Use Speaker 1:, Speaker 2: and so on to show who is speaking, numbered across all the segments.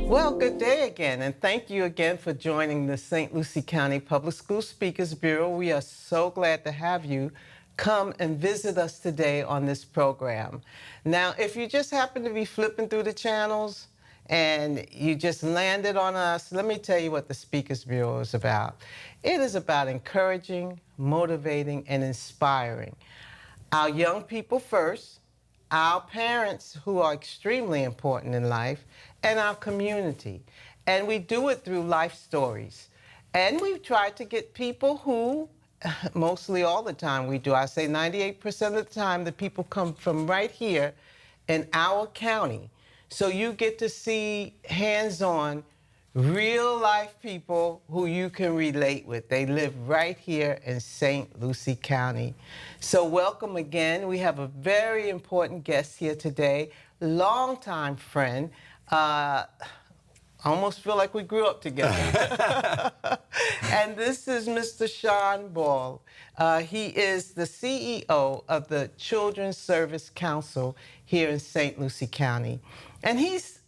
Speaker 1: Well, good day again, and thank you again for joining the St. Lucie County Public School Speakers Bureau. We are so glad to have you come and visit us today on this program. Now, if you just happen to be flipping through the channels and you just landed on us, let me tell you what the Speakers Bureau is about. It is about encouraging, motivating, and inspiring our young people first, our parents who are extremely important in life, and our community. And we do it through life stories. And we've tried to get people who, mostly all the time we do, I say 98% of the time, the people come from right here in our county. So you get to see hands-on, real-life people who you can relate with. They live right here in St. Lucie County. So welcome again. We have a very important guest here today, longtime friend. I almost feel like we grew up together. And this is Mr. Sean Boyle. He is the CEO of the Children's Service Council here in St. Lucie County. And he's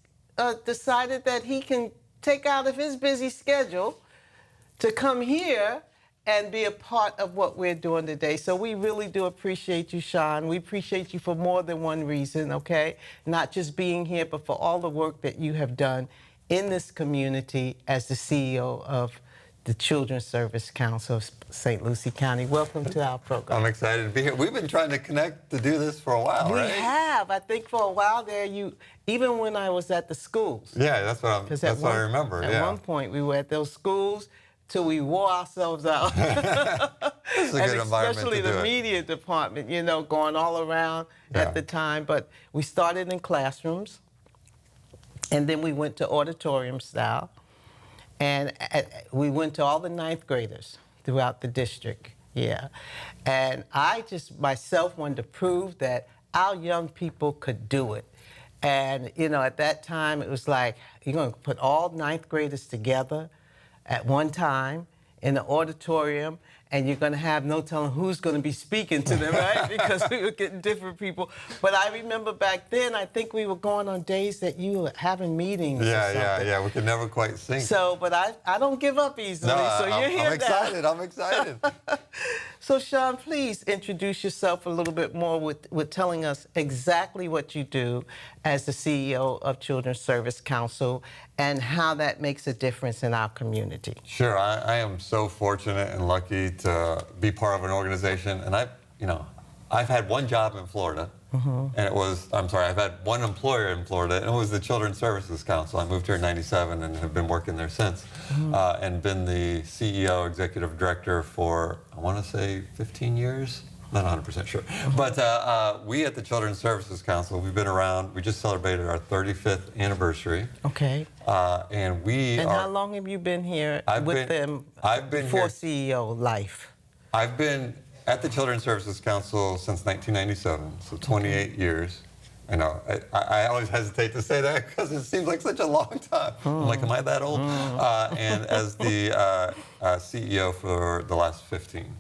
Speaker 1: decided that he can take out of his busy schedule to come here and be a part of what we're doing today. So we really do appreciate you, Sean. We appreciate you for more than one reason, okay? Not just being here, but for all the work that you have done in this community as the CEO of the Children's Service Council of St. Lucie County. Welcome to our program.
Speaker 2: I'm excited to be here. We've been trying to connect to do this for a while, right?
Speaker 1: We have. I think for a while there, even when I was at the schools.
Speaker 2: Yeah, that's what I remember.
Speaker 1: At one point, we were at those schools till we wore ourselves out.
Speaker 2: It's a good environment
Speaker 1: especially
Speaker 2: to do
Speaker 1: the
Speaker 2: it.
Speaker 1: media department, you know, going all around at the time. But we started in classrooms, and then we went to auditorium style. And we went to all the ninth graders throughout the district, And I just myself wanted to prove that our young people could do it. And, you know, at that time, it was like, you're going to put all ninth graders together at one time in the auditorium, and you're going to have no telling who's going to be speaking to them, right? Because we were getting different people. But I remember back then, I think we were going on days that you were having meetings or something.
Speaker 2: Yeah. We could never quite sync.
Speaker 1: So, but I don't give up easily,
Speaker 2: No,
Speaker 1: so you're here now.
Speaker 2: I'm excited.
Speaker 1: So, Sean, please introduce yourself a little bit more with telling us exactly what you do as the CEO of Children's Service Council and how that makes a difference in our community.
Speaker 2: Sure, I am so fortunate and lucky to be part of an organization, and I've had one job in Florida, and I've had one employer in Florida, and it was the Children's Services Council. I moved here in '97 and have been working there since, and been the CEO, executive director for, I want to say 15 years. Not 100% sure. But we at the Children's Services Council, we've been around, we just celebrated our 35th anniversary.
Speaker 1: Okay.
Speaker 2: And
Speaker 1: how long have you been here with them before CEO life?
Speaker 2: I've been at the Children's Services Council since 1997, so 28 years. I know, I always hesitate to say that because it seems like such a long time. I'm like, am I that old? And as the CEO for the last 15.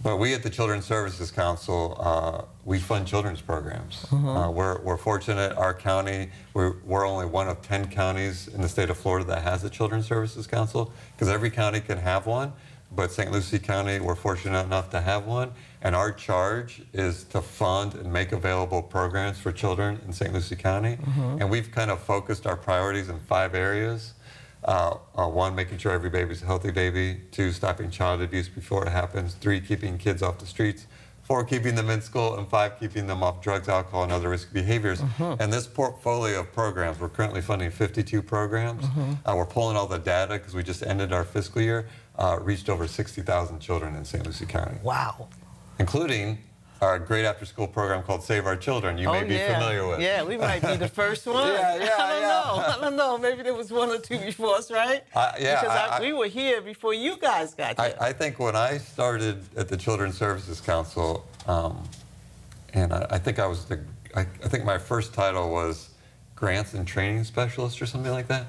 Speaker 2: But we at the Children's Services Council, we fund children's programs. We're fortunate, our county, we're only one of 10 counties in the state of Florida that has a Children's Services Council, because every county can have one, but St. Lucie County, we're fortunate enough to have one, and our charge is to fund and make available programs for children in St. Lucie County, and we've kind of focused our priorities in 5 areas. 1, making sure every baby's a healthy baby. 2, stopping child abuse before it happens. 3, keeping kids off the streets. 4, keeping them in school. And 5, keeping them off drugs, alcohol, and other risky behaviors. And this portfolio of programs, we're currently funding 52 programs. We're pulling all the data because we just ended our fiscal year, reached over 60,000 children in St. Lucie County.
Speaker 1: Wow.
Speaker 2: Including our great after-school program called Save Our Children, you may be familiar with.
Speaker 1: Yeah, we might be the first one. I don't know. Maybe there was 1 or 2 before us, right? Because we were here before you guys got here.
Speaker 2: I think when I started at the Children's Services Council, and I think I think my first title was Grants and Training Specialist or something like that.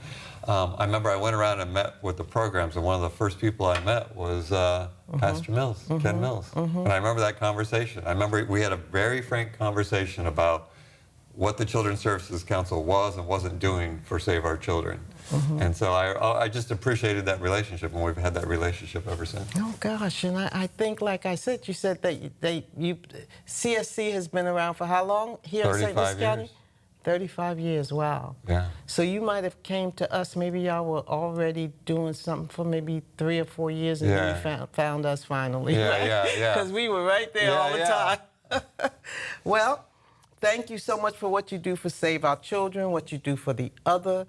Speaker 2: I remember I went around and met with the programs, and one of the first people I met was Pastor Mills, Ken Mills. And I remember that conversation. I remember we had a very frank conversation about what the Children's Services Council was and wasn't doing for Save Our Children. And so I just appreciated that relationship, and we've had that relationship ever since.
Speaker 1: Oh gosh, and I think, like I said, you said that CSC has been around for how long here in St. Louis County?
Speaker 2: years.
Speaker 1: 35 years, wow.
Speaker 2: Yeah.
Speaker 1: So you might have came to us, maybe y'all were already doing something for maybe 3 or 4 years, and then you found us finally.
Speaker 2: Yeah,
Speaker 1: right?
Speaker 2: yeah.
Speaker 1: Because we were right there all the time. Well, thank you so much for what you do for Save Our Children, what you do for the other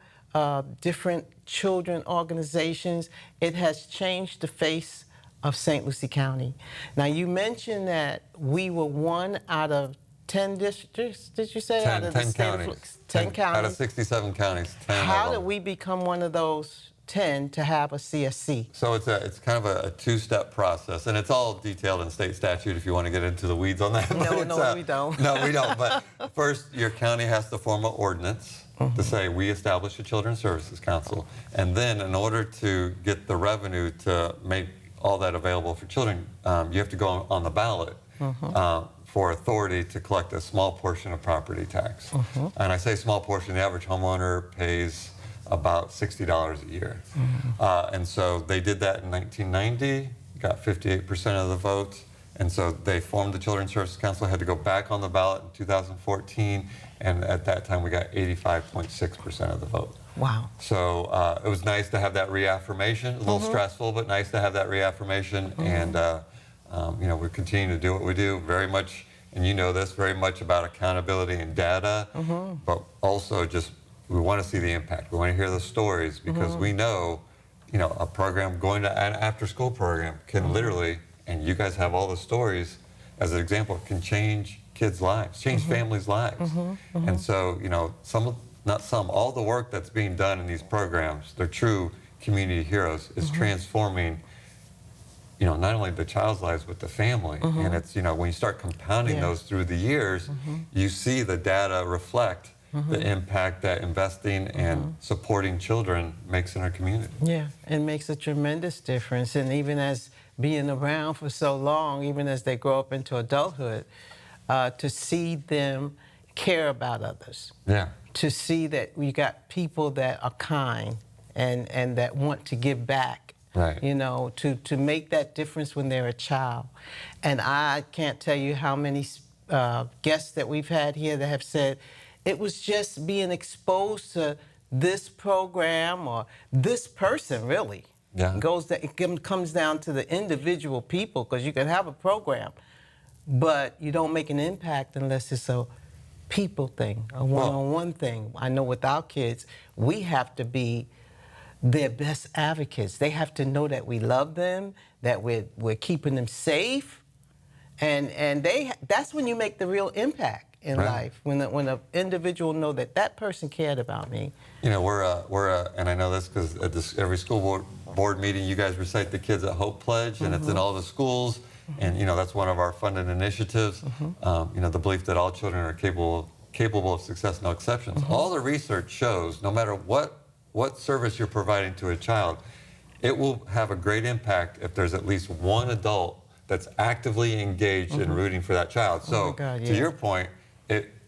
Speaker 1: different children organizations. It has changed the face of St. Lucie County. Now, you mentioned that we were 1 out of 10 districts, did you say?
Speaker 2: 10,
Speaker 1: out of
Speaker 2: 10
Speaker 1: the state
Speaker 2: counties.
Speaker 1: Of 10 counties.
Speaker 2: Out of 67 counties, 10
Speaker 1: How
Speaker 2: of
Speaker 1: did
Speaker 2: them.
Speaker 1: we become one of those 10 to have a CSC?
Speaker 2: So it's kind of a two-step process, and it's all detailed in state statute if you want to get into the weeds on that.
Speaker 1: No, we don't.
Speaker 2: No, we don't. But first, your county has to form an ordinance to say we establish a Children's Services Council, and then in order to get the revenue to make all that available for children, you have to go on the ballot for authority to collect a small portion of property tax. And I say small portion, the average homeowner pays about $60 a year. And so they did that in 1990, got 58% of the vote. And so they formed the Children's Services Council, had to go back on the ballot in 2014. And at that time, we got 85.6% of the vote.
Speaker 1: Wow.
Speaker 2: So it was nice to have that reaffirmation, a little stressful, but nice to have that reaffirmation. And, you know, we're continuing to do what we do, very much, and you know this, very much about accountability and data, but also just we want to see the impact. We want to hear the stories because we know, you know, a program going to an after-school program can literally, and you guys have all the stories as an example, can change kids' lives, change families' lives. And so, you know, all the work that's being done in these programs, they're true community heroes, is transforming, you know, not only the child's lives, but the family. And it's, you know, when you start compounding those through the years, you see the data reflect the impact that investing and supporting children makes in our community.
Speaker 1: Yeah, it makes a tremendous difference. And even as being around for so long, even as they grow up into adulthood, to see them care about others.
Speaker 2: Yeah.
Speaker 1: To see that we got people that are kind and that want to give back.
Speaker 2: Right.
Speaker 1: You know, to make that difference when they're a child. And I can't tell you how many guests that we've had here that have said, it was just being exposed to this program or this person, really.
Speaker 2: Yeah.
Speaker 1: It comes down to the individual people, because you can have a program, but you don't make an impact unless it's a people thing, a one-on-one thing. I know with our kids, we have to be their best advocates. They have to know that we love them, that we're keeping them safe, and that's when you make the real impact in life, when an individual know that person cared about me.
Speaker 2: You know, and I know this because at every school board meeting, you guys recite the Kids at Hope Pledge, and it's in all the schools, and you know that's one of our funded initiatives. You know, the belief that all children are capable of success, no exceptions. All the research shows, no matter what service you're providing to a child, it will have a great impact if there's at least one adult that's actively engaged in rooting for that child. So, to your point,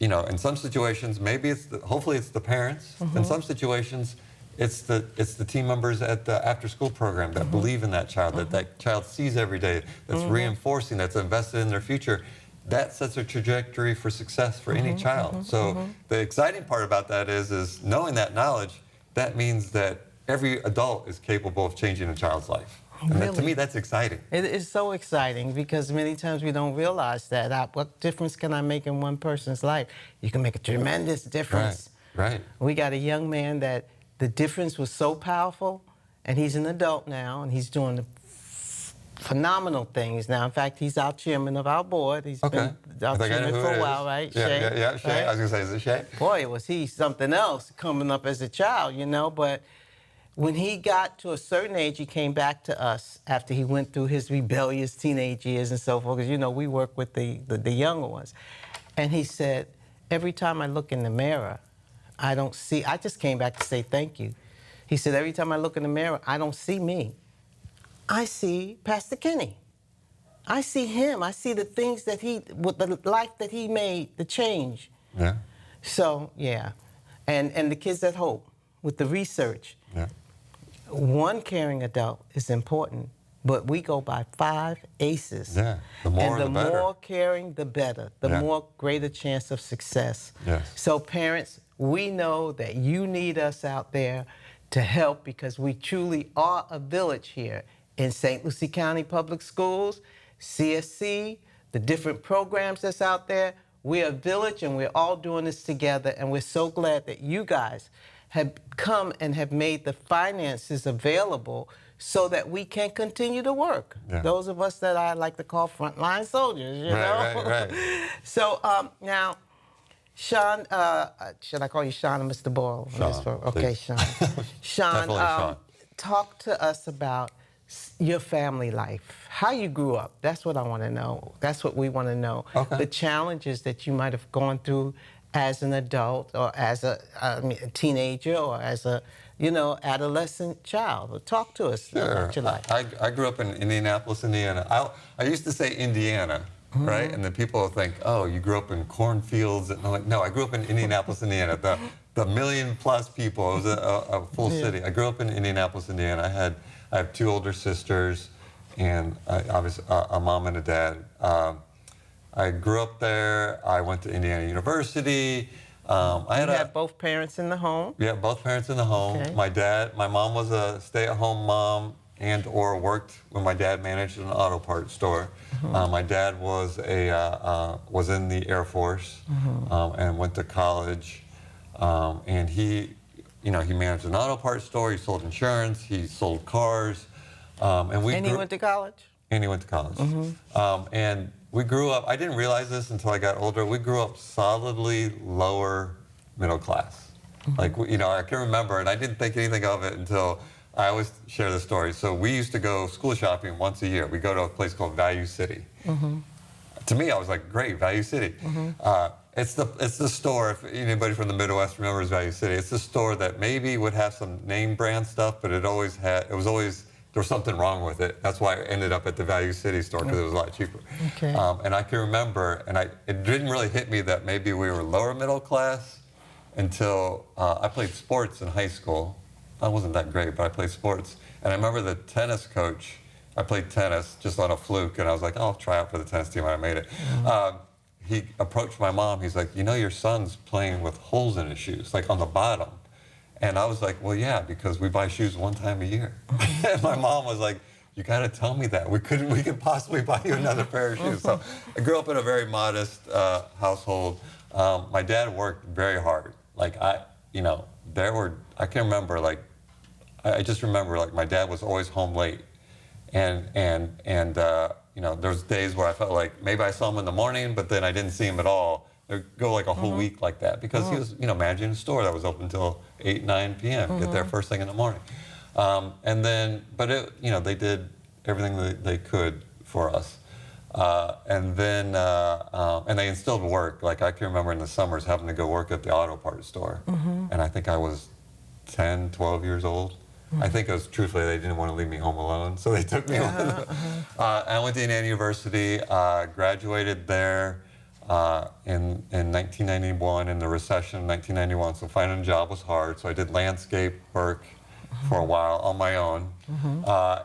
Speaker 2: you know, in some situations, maybe hopefully it's the parents. In some situations, it's the team members at the after-school program that believe in that child, that child sees every day, that's reinforcing, that's invested in their future. That sets a trajectory for success for any child. So the exciting part about that is knowing that knowledge, that means that every adult is capable of changing a child's life. And that, to me, that's exciting.
Speaker 1: It is so exciting because many times we don't realize that. What difference can I make in one person's life? You can make a tremendous difference.
Speaker 2: Right.
Speaker 1: We got a young man that the difference was so powerful, and he's an adult now, and he's doing phenomenal things now. In fact, he's our chairman of our board. He's been our chairman for a while, right?
Speaker 2: Yeah,
Speaker 1: Shay,
Speaker 2: yeah, Shay.
Speaker 1: right?
Speaker 2: I was going to say, is it Shay?
Speaker 1: Boy, was he something else coming up as a child, you know, but when he got to a certain age, he came back to us after he went through his rebellious teenage years and so forth, because, you know, we work with the younger ones. And he said, every time I look in the mirror, I just came back to say thank you. He said, every time I look in the mirror, I don't see me. I see Pastor Kenny. I see him. I see the things with the life that he made, the change.
Speaker 2: Yeah.
Speaker 1: So, yeah. And the kids at Hope, with the research,
Speaker 2: Yeah.
Speaker 1: one caring adult is important, but we go by 5 ACEs.
Speaker 2: Yeah. The more,
Speaker 1: and the
Speaker 2: the better.
Speaker 1: more caring, the better. The
Speaker 2: Yeah.
Speaker 1: more greater chance of success.
Speaker 2: Yes.
Speaker 1: So parents, we know that you need us out there to help because we truly are a village here in St. Lucie County Public Schools, CSC, the different programs that's out there. We're a village and we're all doing this together, and we're so glad that you guys have come and have made the finances available so that we can continue to work.
Speaker 2: Yeah.
Speaker 1: Those of us that I like to call frontline soldiers, you know?
Speaker 2: Right.
Speaker 1: So now, Sean, should I call you Sean or Mr. Boyle?
Speaker 2: Sean,
Speaker 1: Okay,
Speaker 2: please.
Speaker 1: Sean. Sean,
Speaker 2: Definitely Sean.
Speaker 1: talk to us about your family life, how you grew up. That's what I want to know. That's what we want to know.
Speaker 2: Okay.
Speaker 1: The challenges that you might have gone through as an adult or as a teenager or as a, adolescent child. Talk to us about your life.
Speaker 2: I grew up in Indianapolis, Indiana. I used to say Indiana, right? And then people would think, oh, you grew up in cornfields. And I'm like, no, I grew up in Indianapolis, Indiana. The million-plus people. It was a full city. I grew up in Indianapolis, Indiana. I have 2 older sisters, and obviously a mom and a dad. I grew up there. I went to Indiana University. I
Speaker 1: had both parents in the home.
Speaker 2: Yeah, both parents in the home.
Speaker 1: Okay.
Speaker 2: My mom was a stay-at-home mom and/or worked when my dad managed an auto parts store. My dad was in the Air Force and went to college, and he managed an auto parts store. He sold insurance. He sold cars, and
Speaker 1: he went to college.
Speaker 2: And he went to college. And we grew up, I didn't realize this until I got older, we grew up solidly lower middle class. Like, I can remember, and I didn't think anything of it until I always share the story. So we used to go school shopping once a year. We go to a place called Value City. To me, I was like, great, Value City. It's the store, if anybody from the Midwest remembers Value City, it's the store that maybe would have some name brand stuff, but there was something wrong with it. That's why I ended up at the Value City store, because it was a lot cheaper.
Speaker 1: Okay.
Speaker 2: And I can remember, and it didn't really hit me that maybe we were lower middle class until I played sports in high school. I wasn't that great, but I played sports. And I remember the tennis coach, I played tennis just on a fluke, and I was like, oh, I'll try out for the tennis team, and I made it. He approached my mom, he's like, your son's playing with holes in his shoes, like on the bottom. And I was like, well, yeah, because we buy shoes one time a year. And my mom was like, you got to tell me that. We could possibly buy you another pair of shoes. So I grew up in a very modest household. My dad worked very hard. Like, I can remember, I just remember, my dad was always home late. And there was days where I felt like maybe I saw him in the morning, but then I didn't see him at all. It'd go like a whole week like that, because he was, managing a store that was open until 8, 9 p.m. Get there first thing in the morning. And then, they did everything that they could for us. And they instilled work. Like, I can remember in the summers having to go work at the auto parts store. And I think I was 10, 12 years old. I think it was, truthfully, they didn't want to leave me home alone, so they took me with them. I went to Indiana University, graduated there. In 1991, in the recession of 1991, so finding a job was hard. So I did landscape work for a while on my own.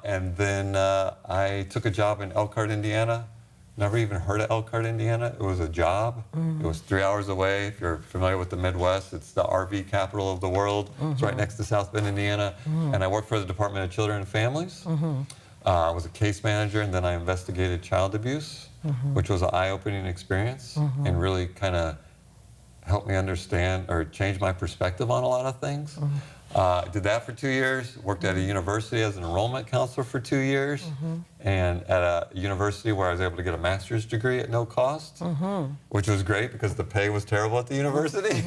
Speaker 2: And then I took a job in Elkhart, Indiana. Never even heard of Elkhart, Indiana. It was a job. It was 3 hours away. If you're familiar with the Midwest, it's the RV capital of the world. It's right next to South Bend, Indiana. And I worked for the Department of Children and Families. I was a case manager, and then I investigated child abuse. Which was an eye-opening experience and really kind of helped me understand or change my perspective on a lot of things. Did that for 2 years, worked at a university as an enrollment counselor for 2 years, and at a university where I was able to get a master's degree at no cost, which was great because the pay was terrible at the university.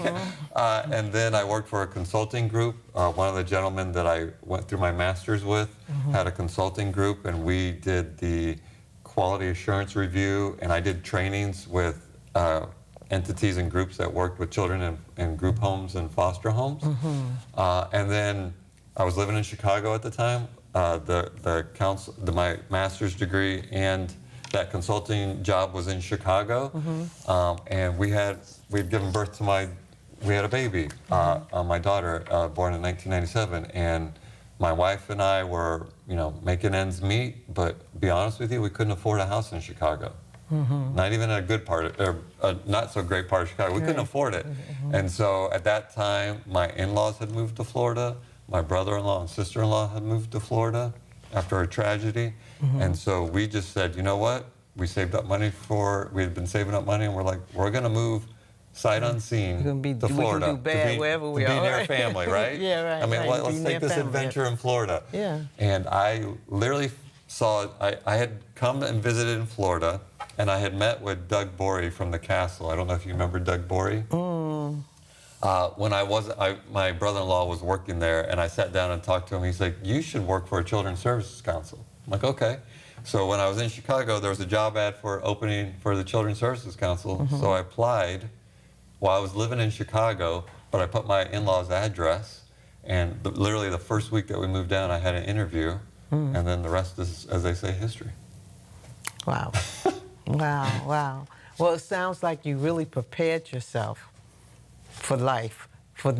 Speaker 2: And then I worked for a consulting group. One of the gentlemen that I went through my master's with had a consulting group, and we did the quality assurance review, and I did trainings with entities and groups that worked with children in group homes and foster homes. And then I was living in Chicago at the time. My master's degree and that consulting job was in Chicago. And we'd given birth to my we had a baby, my daughter, born in 1997, and my wife and I were, making ends meet, but to be honest with you, we couldn't afford a house in Chicago. Not even a good part, or a not so great part of Chicago. We couldn't afford it. And so at that time, my in-laws had moved to Florida. My brother-in-law and sister-in-law had moved to Florida after a tragedy. And so we just said, you know what? We saved up money we had been saving up money, and we're like, we're going to move sight unseen to Florida.
Speaker 1: We can do bad wherever we are.
Speaker 2: To be near family, right?
Speaker 1: Yeah, right.
Speaker 2: I mean,
Speaker 1: right.
Speaker 2: let's take this adventure in Florida.
Speaker 1: Yeah.
Speaker 2: And I literally I had come and visited in Florida, and I had met with Doug Borey from the Castle. I don't know if you remember Doug Borey. When my brother-in-law was working there, and I sat down and talked to him. He's like, you should work for a Children's Services Council. I'm like, okay. So when I was in Chicago, there was a job ad for opening for the Children's Services Council. So I applied while I was living in Chicago, but I put my in-laws' address, and literally the first week that we moved down, I had an interview, and then the rest is, as they say, history.
Speaker 1: Wow. Wow. Well, it sounds like you really prepared yourself for life, for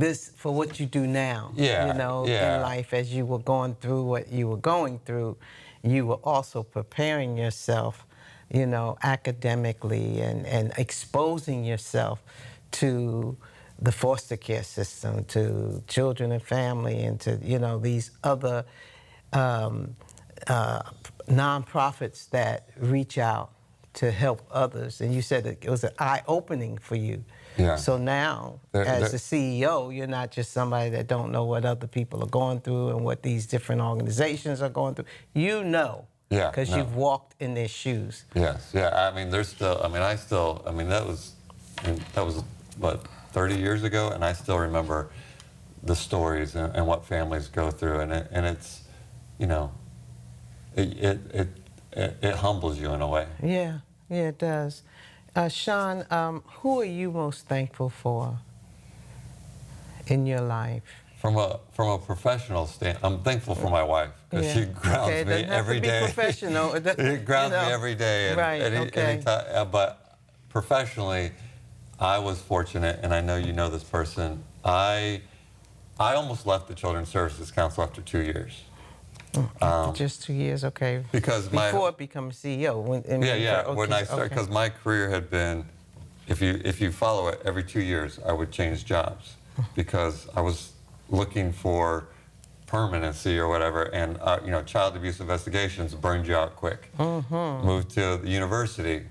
Speaker 1: what you do now.
Speaker 2: Yeah,
Speaker 1: In life, as you were going through what you were going through, you were also preparing yourself, academically and exposing yourself to the foster care system, to children and family, and to, these other nonprofits that reach out to help others. And you said that it was an eye-opening for you.
Speaker 2: Yeah.
Speaker 1: So now, as the CEO, you're not just somebody that don't know what other people are going through and what these different organizations are going through. You know, because you've walked in their shoes.
Speaker 2: Yes, yeah. I mean, that was what, 30 years ago, and I still remember the stories and what families go through, and it's, it humbles you in a way.
Speaker 1: Yeah, it does. Sean, who are you most thankful for in your life?
Speaker 2: From a professional I'm thankful for my wife, because she grounds me every day.
Speaker 1: Professional.
Speaker 2: It grounds me every day. And but professionally, I was fortunate, and I know you know this person. I almost left the Children's Services Council after 2 years.
Speaker 1: Just 2 years, okay.
Speaker 2: Because
Speaker 1: before becoming CEO.
Speaker 2: When I started, because my career had been, if you follow it, every 2 years I would change jobs, because I was looking for permanency or whatever, and child abuse investigations burned you out quick. Moved to the university.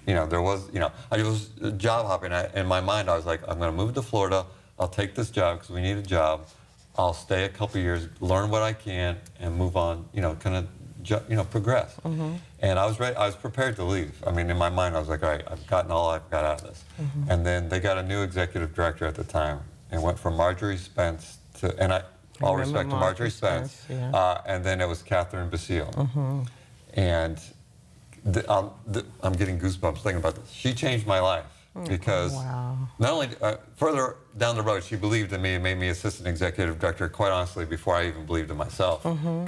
Speaker 2: There was, I was job hopping. In my mind, I was like, I'm going to move to Florida. I'll take this job because we need a job. I'll stay a couple years, learn what I can, and move on. Progress. And I was ready. I was prepared to leave. I mean, in my mind, I was like, all right, I've gotten all I've got out of this. And then they got a new executive director at the time, and went from Marjorie Spence to, and all respect to Marjorie Spence, and then it was Catherine Basile. And I'm getting goosebumps thinking about this. She changed my life, because not only further down the road, she believed in me and made me assistant executive director, quite honestly, before I even believed in myself.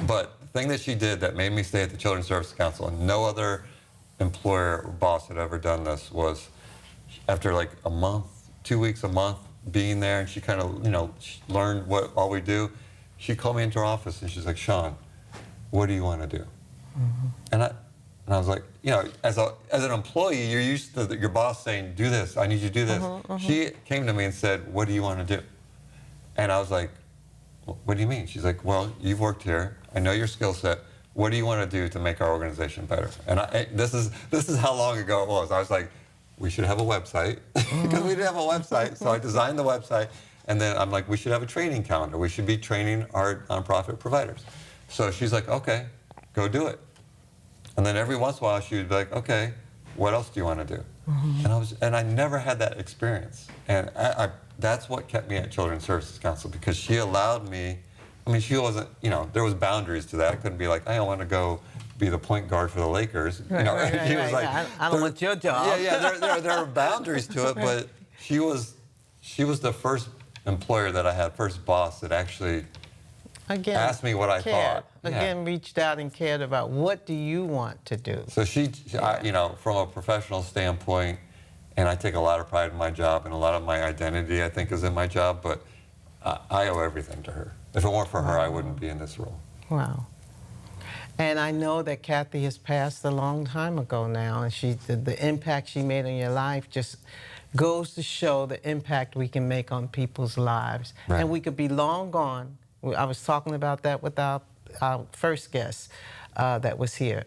Speaker 2: But the thing that she did that made me stay at the Children's Services Council, and no other employer or boss had ever done this, was after like a month, 2 weeks, a month being there, and she kind of, she learned what all we do, she called me into her office and she's like, Sean, what do you want to do? And I was like, as an employee, you're used to your boss saying, do this, I need you to do this. She came to me and said, what do you want to do? And I was like, what do you mean? She's like, well, you've worked here, I know your skill set, what do you want to do to make our organization better? And this is how long ago it was. I was like, we should have a website, because we didn't have a website. So I designed the website, and then I'm like, we should have a training calendar. We should be training our nonprofit providers. So she's like, okay, go do it. And then every once in a while, she would be like, okay, what else do you want to do? And I never had that experience. And that's what kept me at Children's Services Council, because she allowed me, she wasn't, there was boundaries to that. I couldn't be like, I don't want to go be the point guard for the Lakers. She was like,
Speaker 1: I don't want your job.
Speaker 2: There are boundaries to it, but she was the first employer that I had, first boss that actually asked me what I thought.
Speaker 1: Reached out and cared about what do you want to do.
Speaker 2: So she from a professional standpoint, And I take a lot of pride in my job, and a lot of my identity, I think, is in my job, but I owe everything to her. If it weren't for her, I wouldn't be in this role.
Speaker 1: Wow. And I know that Kathy has passed a long time ago now, and the impact she made on your life just goes to show the impact we can make on people's lives.
Speaker 2: Right.
Speaker 1: And we could be long gone. I was talking about that with our first guest that was here.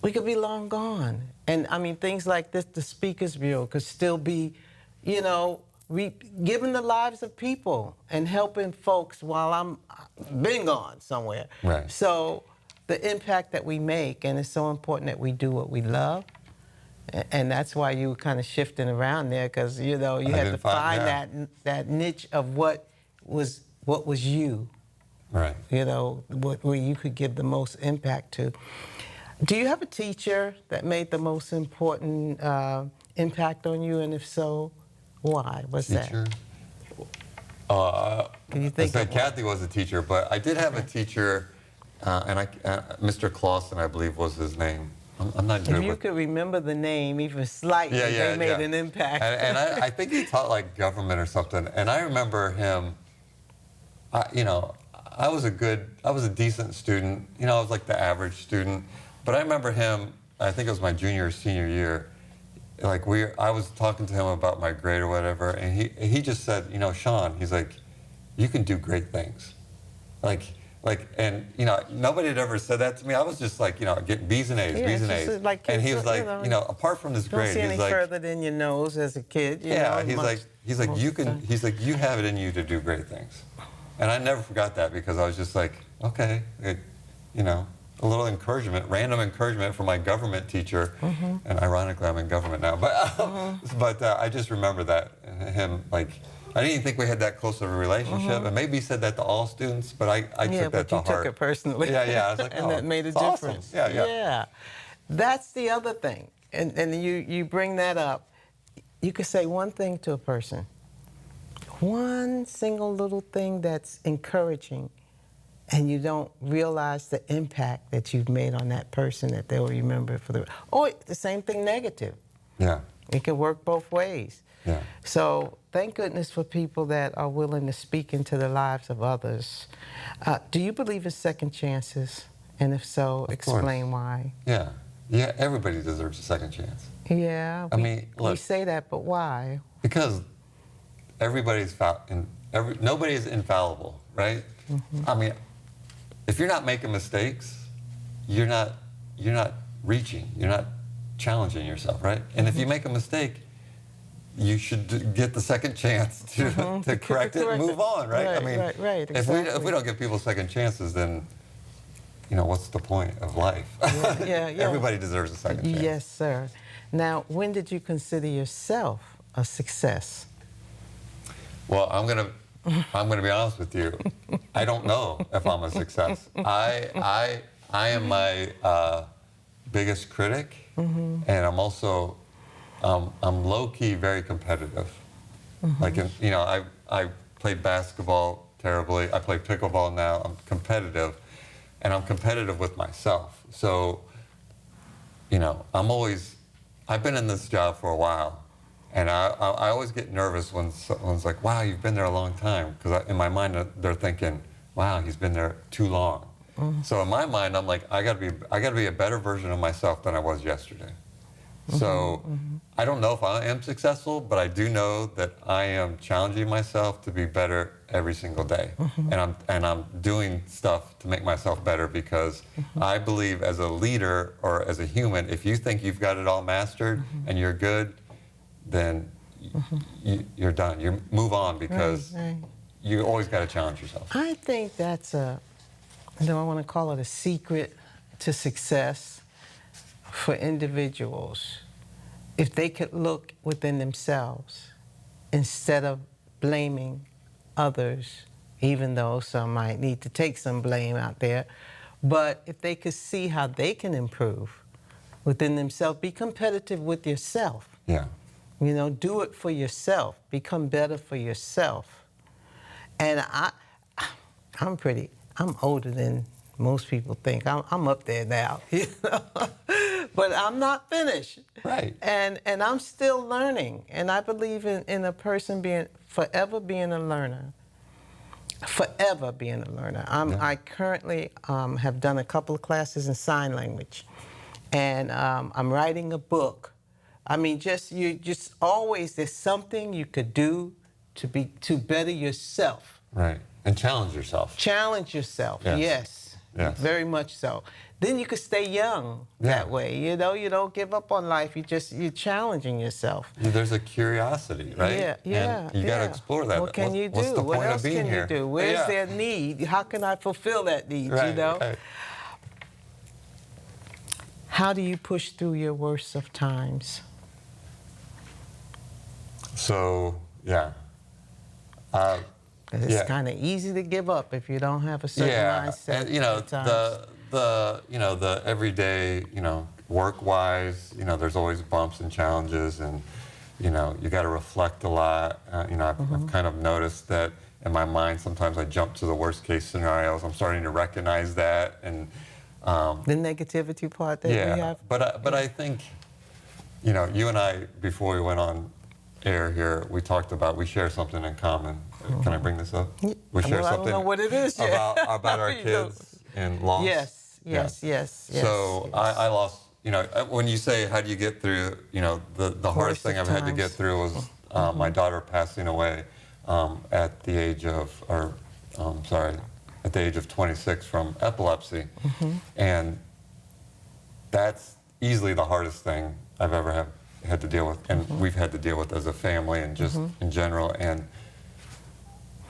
Speaker 1: We could be long gone. And I mean, things like this, the Speakers Bureau could still be, you know, giving the lives of people and helping folks while I'm been gone somewhere.
Speaker 2: Right.
Speaker 1: So the impact that we make, and it's so important that we do what we love. And that's why you were kind of shifting around there, because, you know, you had to find that niche of what was you.
Speaker 2: Right.
Speaker 1: You know, where you could give the most impact to. Do you have a teacher that made the most important impact on you, and if so, why? What's
Speaker 2: Teacher?
Speaker 1: that? Can you think
Speaker 2: I
Speaker 1: of
Speaker 2: said Kathy was a teacher, but I did have a teacher, Mr. Clausen, I believe, was his name. I'm not good
Speaker 1: If you
Speaker 2: with...
Speaker 1: could remember the name even slightly, they made an impact.
Speaker 2: And I think he taught like government or something. And I remember him, you know, I was a decent student. You know, I was like the average student. But I remember him, I think it was my junior or senior year, like I was talking to him about my grade or whatever, and he just said, you know, Sean, he's like, you can do great things. And, you know, nobody had ever said that to me. I was just like, you know, getting B's and A's, B's and A's.
Speaker 1: Like
Speaker 2: and he was like, you know, apart from this grade,
Speaker 1: don't see any
Speaker 2: he's like,
Speaker 1: further than your nose as a kid. You know,
Speaker 2: he's like, you have it in you to do great things. And I never forgot that, because I was just like, okay, you know, a little encouragement, random encouragement from my government teacher. And ironically, I'm in government now. But I just remember that, him, like, I didn't even think we had that close of a relationship. And maybe he said that to all students, but I took that to heart.
Speaker 1: Yeah, but you took it personally.
Speaker 2: Yeah, I was like,
Speaker 1: and that made a difference.
Speaker 2: Awesome. Yeah.
Speaker 1: That's the other thing. And you bring that up. You could say one thing to a person, one single little thing that's encouraging, and you don't realize the impact that you've made on that person, that they'll remember or the same thing negative.
Speaker 2: Yeah.
Speaker 1: It can work both ways.
Speaker 2: Yeah.
Speaker 1: So thank goodness for people that are willing to speak into the lives of others. Do you believe in second chances? And if so, explain why.
Speaker 2: Yeah, everybody deserves a second chance.
Speaker 1: Yeah,
Speaker 2: I mean, look,
Speaker 1: we say that, but why?
Speaker 2: Because nobody is infallible, right? I mean, if you're not making mistakes, you're not reaching, you're not challenging yourself, right? And if you make a mistake, you should get the second chance to correct it and move on, right? I mean,
Speaker 1: right,
Speaker 2: exactly.
Speaker 1: exactly.
Speaker 2: if we don't give people second chances, then, you know, what's the point of life?
Speaker 1: Yeah.
Speaker 2: Everybody deserves a second chance.
Speaker 1: Yes, sir. Now, when did you consider yourself a success?
Speaker 2: Well, I'm gonna be honest with you. I don't know if I'm a success. I am my biggest critic, and I'm also I'm low key very competitive. Like, you know, I played basketball terribly. I play pickleball now. I'm competitive, and I'm competitive with myself. So, you know, I've been in this job for a while, and I always get nervous when someone's like, wow, you've been there a long time. Because in my mind, they're thinking, wow, he's been there too long. So in my mind, I'm like, I gotta be a better version of myself than I was yesterday. So I don't know if I am successful, but I do know that I am challenging myself to be better every single day. And I'm doing stuff to make myself better, because I believe as a leader or as a human, if you think you've got it all mastered and you're good, then you're done. You move on, because you always got to challenge yourself.
Speaker 1: I think that's I want to call it a secret to success for individuals. If they could look within themselves instead of blaming others, even though some might need to take some blame out there, but if they could see how they can improve within themselves, be competitive with yourself.
Speaker 2: Yeah.
Speaker 1: You know, do it for yourself. Become better for yourself. And I'm older than most people think. I'm up there now, you know. but I'm not finished.
Speaker 2: Right.
Speaker 1: And I'm still learning. And I believe in a person forever being a learner. Forever being a learner. I currently have done a couple of classes in sign language, and I'm writing a book. I mean, just always there's something you could do to better yourself.
Speaker 2: Right. And challenge yourself.
Speaker 1: Challenge yourself. Yes.
Speaker 2: Yes.
Speaker 1: Very much so. Then you could stay young that way. You know, you don't give up on life. You're challenging yourself.
Speaker 2: There's a curiosity, right?
Speaker 1: Yeah.
Speaker 2: And you got to explore that.
Speaker 1: What can you do?
Speaker 2: What's the
Speaker 1: What
Speaker 2: point
Speaker 1: else
Speaker 2: of being
Speaker 1: can
Speaker 2: here?
Speaker 1: you do? Where's their need? How can I fulfill that need?
Speaker 2: Right,
Speaker 1: you know.
Speaker 2: Right.
Speaker 1: How do you push through your worst of times?
Speaker 2: So
Speaker 1: It's kind of easy to give up if you don't have a certain mindset.
Speaker 2: And you know, the everyday, work-wise, there's always bumps and challenges, and you got to reflect a lot. I've kind of noticed that in my mind sometimes I jump to the worst-case scenarios. I'm starting to recognize that, and
Speaker 1: the negativity part that we have.
Speaker 2: But I think, you and I, before we went on air here, we talked about we share something in common. Can I bring this up? We share something.
Speaker 1: I don't know what it is yet.
Speaker 2: about our kids and loss.
Speaker 1: Yes.
Speaker 2: So I lost. When you say how do you get through, the hardest thing I've had to get through was my daughter passing away at the age of 26 from epilepsy, and that's easily the hardest thing I've ever had to deal with, and we've had to deal with as a family and just in general. And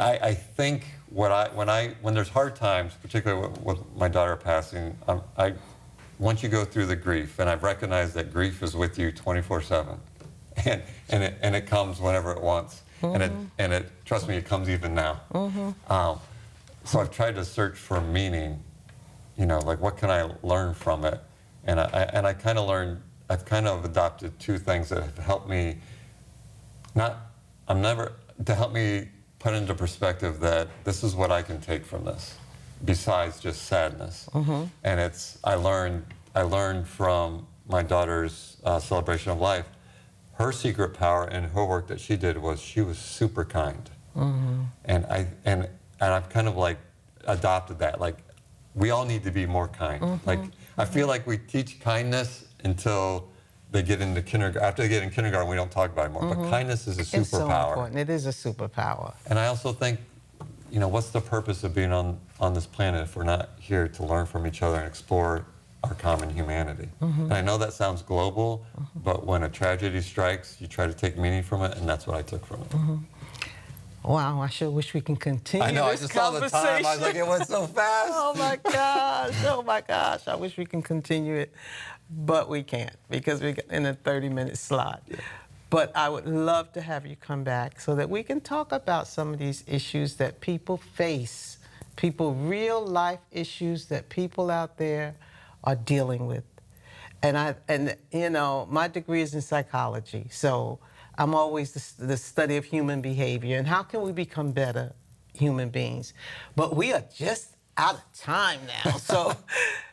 Speaker 2: I think when there's hard times, particularly with my daughter passing, once you go through the grief, and I've recognized that grief is with you 24/7, and it comes whenever it wants, and it trust me, it comes even now. So I've tried to search for meaning, like what can I learn from it, and I kind of learned. I've kind of adopted two things that have helped me. To help me put into perspective that this is what I can take from this, besides just sadness. And I learned from my daughter's celebration of life. Her secret power in her work that she did was she was super kind. And I've kind of like adopted that. Like, we all need to be more kind. Like, I feel like we teach kindness until they get into kindergarten. After they get in kindergarten, we don't talk about it anymore. But kindness is a superpower.
Speaker 1: It's so important. It is a superpower.
Speaker 2: And I also think, what's the purpose of being on this planet if we're not here to learn from each other and explore our common humanity? And I know that sounds global, but when a tragedy strikes, you try to take meaning from it, and that's what I took from it.
Speaker 1: Wow, I sure wish we can continue this
Speaker 2: I just saw the time. I was like, it went so fast.
Speaker 1: Oh my gosh. I wish we can continue it, but we can't because we're in a 30-minute slot. But I would love to have you come back so that we can talk about some of these issues that people face, real life issues that people out there are dealing with. And my degree is in psychology, so I'm always the study of human behavior and how can we become better human beings. But we are just out of time now. So,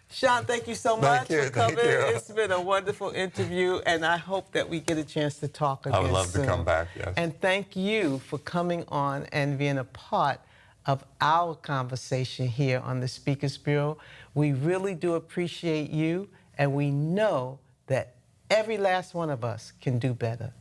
Speaker 1: Sean, thank you so much for coming. It's been a wonderful interview, and I hope that we get a chance to talk again soon.
Speaker 2: I would love to come back, yes.
Speaker 1: And thank you for coming on and being a part of our conversation here on the Speakers Bureau. We really do appreciate you, and we know that every last one of us can do better.